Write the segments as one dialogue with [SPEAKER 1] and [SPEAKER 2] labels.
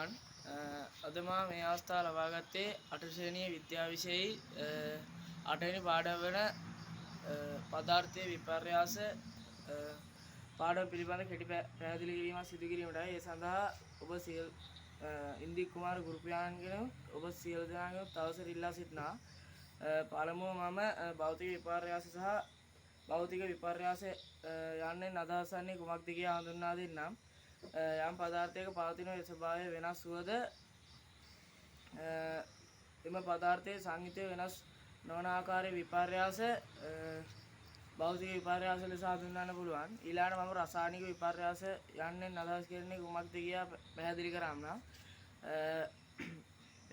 [SPEAKER 1] පුළුවන්. අද මා මේ අවස්ථාව ලබා ගත්තේ 8 ශ්‍රේණියේ විද්‍යා විෂයයේ 8 වෙනි පාඩම වන පදාර්ථයේ විපර්යාස පාඩම පිළිබඳ කෙටි පැහැදිලි කිරීමක් සිදු කිරීමටයි. ඒ සඳහා ඔබ ඉන්දික කුමාර ගුරුපියාණන්ගෙන ඔබ සියලු දෙනාගෙන් තවසර ඉල්ලා සිටිනවා. පළමුව මම භෞතික විපර්යාස සහ භෞතික විපර්යාස යන්නේ අදහස් වන්නේ කුමක්ද කියලා හඳුන්වා දෙන්නම්. යම් පදාර්ථයක පවතින ස්වභාවය වෙනස් වුවද එම පදාර්ථයේ සංයුතිය වෙනස් නොවන ආකාරයේ විපර්යාස භෞතික විපර්යාස ලෙස හඳුන්වන්න පුළුවන්. ඊළඟට මම රසායනික විපර්යාස යන්නේ අදහස් කරන්නේ කුමක්ද කියලා පැහැදිලි කරාම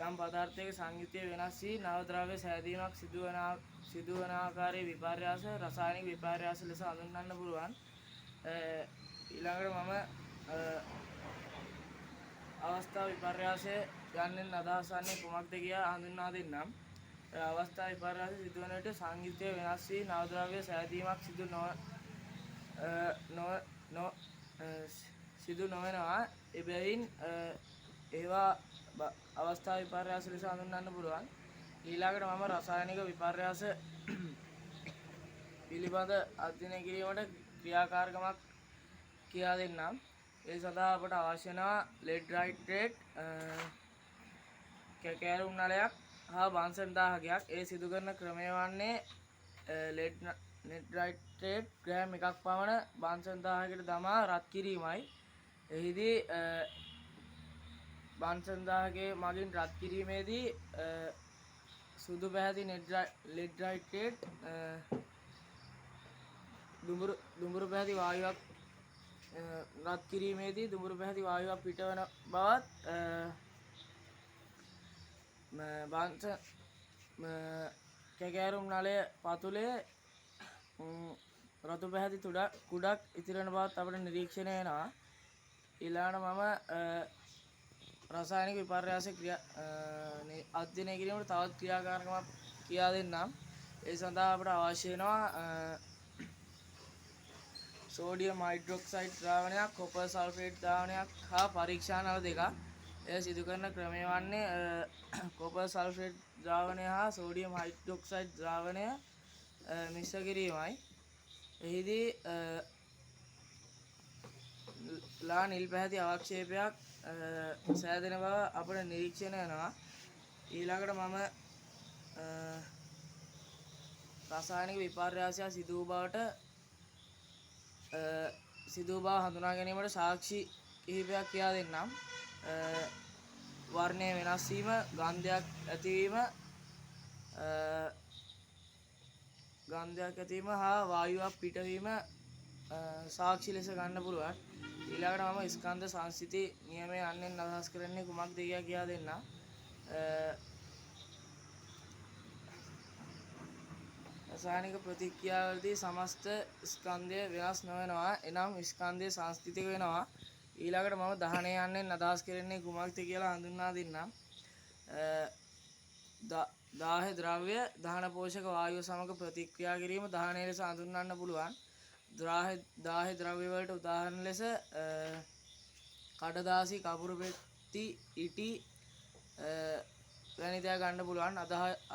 [SPEAKER 1] යම් පදාර්ථයක සංයුතිය වෙනස් වී නව ද්‍රව්‍ය සෑදීමක් සිදුවන ආකාරයේ විපර්යාස රසායනික විපර්යාස ලෙස හඳුන්වන්න පුළුවන්. ඊළඟට මම අවස්ථා විපර්යාසය යන්නේ අදහස් වන්නේ කුමක්ද කියලා හඳුන්වා දෙන්නම්. අවස්ථා විපර්යාසය සිදුවන විට සංයුතිය වෙනස් වී නව ද්‍රව්‍ය සෑදීමක් සිදු නොවනවා. එබැවින් ඒවා අවස්ථා විපර්යාස ලෙස හඳුන්වන්න පුළුවන්. ඊළඟට මම රසායනික විපර්යාස පිළිබඳ අධ්‍යයනය කිරීමට ක්‍රියාකාරකමක් කියා දෙන්නම්. ඒ සඳහා අපට අවශ්‍ය වෙනවා ලෙඩ් නයිට්‍රේට් කැකෑරුම් නලයක් හා බන්සන් දාහකයක්. ඒ සිදු කරන ක්‍රමය වන්නේ ලෙඩ් නයිට්‍රේට් ග්‍රෑම් 1ක් පමණ බන්සන් දාහකට දමා රත් කිරීමයි. එහිදී බන්සන් දාහකයේ මගින් රත් කිරීමේදී සුදු පැහැති ලෙඩ් නයිට්‍රේට් දුඹුරු පැහැති වායුවක් රත් කිරීමේදී දුඹුරු පැහැති වායුවක් පිටවන බවත් කැකෑරුම් නලය පතුලේ රතු පැහැති කුඩක් ඉතිරෙන බවත් අපට නිරීක්ෂණය වෙනවා. ඊළඟට මම රසායනික විපර්යාස අධ්‍යයනය කිරීමට තවත් ක්‍රියාකාරකමක් කියා දෙන්නම්. ඒ සඳහා අපට අවශ්‍ය වෙනවා සෝඩියම් හයිඩ්‍රොක්සයිඩ් ද්‍රාවණයක්, කොපර් සල්ෆේට් ද්‍රාවණයක් හා පරීක්ෂා නල දෙකක්. එය සිදු කරන ක්‍රමය වන්නේ කොපර් සල්ෆේට් ද්‍රාවණය හා සෝඩියම් හයිඩ්‍රොක්සයිඩ් ද්‍රාවණය මිශ්‍ර කිරීමයි. එහිදී ලා නිල් පැහැති අවක්ෂේපයක් සෑදෙන බව අපට නිරීක්ෂණය වෙනවා. ඊළඟට මම රසායනික විපර්යාසය සිදු බව හඳුනා ගැනීමට සාක්ෂි කිහිපයක් කියා දෙන්නම්. වර්ණය වෙනස් වීම, ගන්ධයක් ඇතිවීම හා වායුවක් පිටවීම සාක්ෂි ලෙස ගන්න පුළුවන්. ඊළඟට මම ස්කන්ධ සංස්ථිති නියමය යන්නේ අදහස් කරන්නේ කුමක්ද කියලා දෙන්නම්. රසායනික ප්‍රතික්‍රියාවලදී සමස්ත ස්කන්ධය වෙනස් නොවෙනවා. එනම් ස්කන්ධය සංස්ථිතික වෙනවා. ඊළඟට මම දහනය යන්නේ අදහස් කරන්නේ කුමක්ද කියලා හඳුන්වා දෙන්නම්. දාහ ද්‍රව්‍ය දහන පෝෂක වායුව සමග ප්‍රතික්‍රියා කිරීම දහනය ලෙස හඳුන්වන්න පුළුවන්. දාහ ද්‍රව්‍ය වලට උදාහරණ ලෙස කඩදාසි, කපුරු පෙට්ටි, ඉටි වැනි දෑ ගන්න පුළුවන්.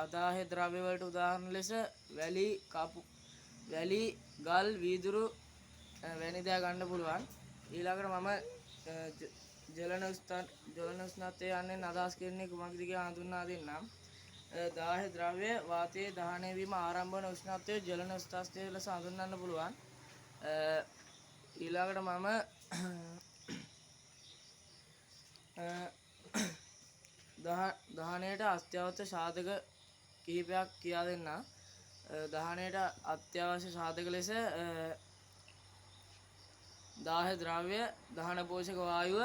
[SPEAKER 1] අදාහ ද්‍රව්‍ය වලට උදාහරණ ලෙස වැලි, ගල්, වීදුරු වැනි දෑ ගන්න පුළුවන්. ඊළඟට මම ජලන උෂ්ණත්වය යන්නේ අදහස් කරන්නේ කුමක්ද කියලා හඳුන්වා දෙන්නම්. දාහ ද්‍රව්‍ය වාතයේ දහනය වීම ආරම්භ වන උෂ්ණත්වය ජලන උෂ්ණත්වය ලෙස හඳුන්වන්න පුළුවන්. ඊළඟට මම දහනයට අත්‍යවශ්‍ය සාධක කිහිපයක් කියා දෙන්නම්. දහනයට අත්‍යවශ්‍ය සාධක ලෙස දාහ ද්‍රව්‍ය, දහන පෝෂක වායුව,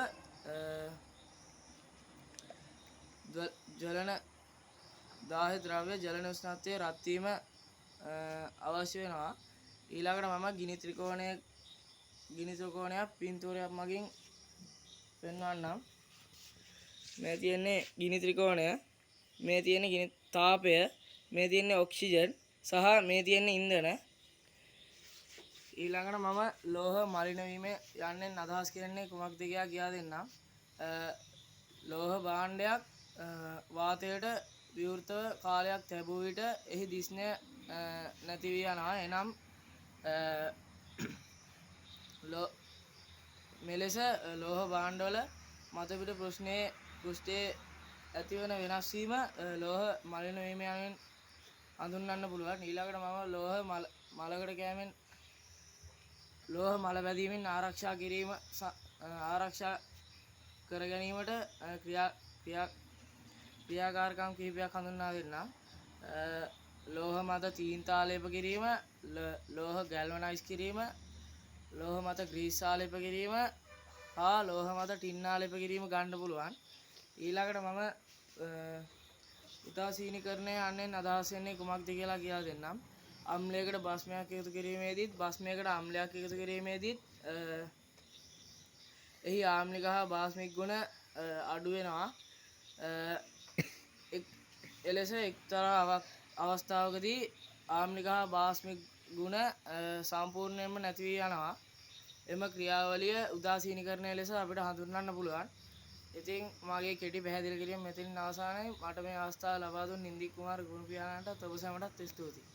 [SPEAKER 1] දාහ ද්‍රව්‍ය ජලන උෂ්ණත්වය රත් වීම අවශ්‍ය වෙනවා. ඊළඟට මම ගිනි ත්‍රිකෝණයක් පින්තූරයක් මගින් පෙන්වන්නම්. මේ තියෙන්නේ ගිනි ත්‍රිකෝණය, මේ තියෙන්නේ ගිනි තාපය, මේ තියෙන්නේ ඔක්සිජන් සහ මේ තියෙන්නේ ඉන්ධන. ඊළඟට මම ලෝහ මලින වීම යන්නේ අදහස් කරන්නේ කුමක්ද කියලා දෙන්නම්. ලෝහ භාණ්ඩයක් වාතයට විවෘතව කාලයක් තැබූ විට එහි දිස්නය නැති වී යනවා. එනම් මෙලෙස ලෝහ භාණ්ඩවල මතුපිට පෘෂ්ඨයේ ඇතිවන වෙනස් වීම ලෝහ මලින වීම යනුවෙන් හඳුන්වන්න පුළුවන්. ඊළඟට මම මලකට කැමෙන් ලෝහ මල වැදීමෙන් ආරක්ෂා කර ගැනීමට ක්‍රියාකාරකම් කිහිපයක් හඳුන්වා දෙන්නම්. ලෝහ මත තීන්ත ආලේප කිරීම, ලෝහ ගැල්වනයිස් කිරීම, ලෝහ මත ග්‍රීස් ආලේප කිරීම හා ලෝහ මත ටින් ආලේප කිරීම ගන්න පුළුවන්. ඊළඟට මම උදාසීනීකරණය යන්නෙන් අදහස් වෙන්නේ කුමක්ද කියලා දෙන්නම්. අම්ලයකට බස්මයක් එකතු කිරීමේදීත් බස්මයකට අම්ලයක් එකතු කිරීමේදීත් එහි ආම්ලික හා බාස්මික ගුණ අඩු වෙනවා. එලෙස එක්තරා අවස්ථාවකදී ආම්ලික හා බාස්මික ගුණ සම්පූර්ණයෙන්ම නැති වී යනවා. එම ක්‍රියාවලිය උදාසීනීකරණය ලෙස අපිට හඳුන්වන්න පුළුවන්. ඉතින් මගේ කෙටි පැහැදිලි කිරීම මෙතනින් අවසానයි. මට මේ අවස්ථාව ලබා දුන් නින්දික් කුමාර ගුණපියාණන්ටත් ඔබ සැමටත් ස්තුතියි.